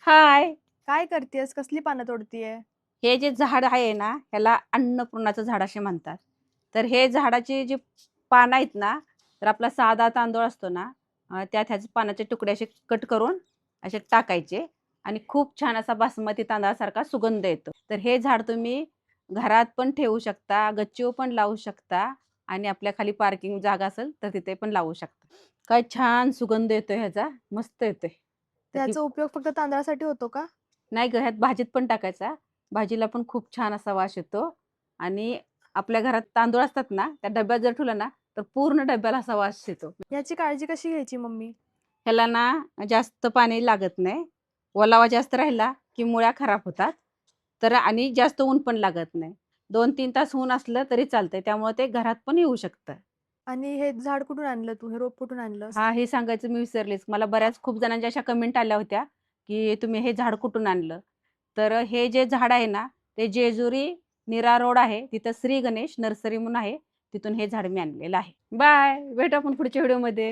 हाय. काय करतेस? कसली पानं तोडतीये? हे जे झाड आहे ना, ह्याला अन्नपूर्णाचं झाड असे म्हणतात. तर हे झाडाची जी पानं आहेत ना, तर आपला साधा तांदूळ असतो ना, त्यात ह्याचे पानाचे तुकडे असे कट करून असे टाकायचे आणि खूप छान असा बासमती तांदळासारखा सुगंध येतो. तर हे झाड तुम्ही घरात पण ठेवू शकता, गच्चीवर पण लावू शकता आणि आपल्या खाली पार्किंग जागा असेल तर तिथे पण लावू शकता. काय छान सुगंध येतोय ह्याचा, मस्त येतोय. तर ही त्याचा उपयोग फक्त तांदळासाठी होतो का? नाही ग, ह्यात भाजीत पण टाकायचा. भाजीला पण खूप छान असा वास येतो आणि आपल्या घरात तांदूळ असतात ना, त्या डब्यात जर ठेवलं ना, तर पूर्ण डब्याला असा वास येतो. याची काळजी कशी घ्यायची मम्मी? ह्याला ना जास्त पाणी लागत नाही. ओलावा जास्त राहिला की मुळ्या खराब होतात. तर आणि जास्त ऊन पण लागत नाही. 2-3 तास ऊन असलं तरी चालतंय. त्यामुळे ते घरात पण येऊ शकतं. आणि हे झाड कुठून आणलं तू? हे रोप कुठून आणलंस? हां, हे सांगायचं मी विसरलेच. मला बऱ्याच खूप जणांच्या अशा कमेंट आल्या होत्या, की तुम्ही हे झाड कुठून आणलं? तर हे जे झाड आहे ना, ते जेजुरी नीरा रोड आहे. तिथं श्री गणेश नर्सरी म्हणून आहे. तिथून हे झाड मी आणलेलं आहे. बाय. भेटू आपण पुढच्या व्हिडिओमध्ये.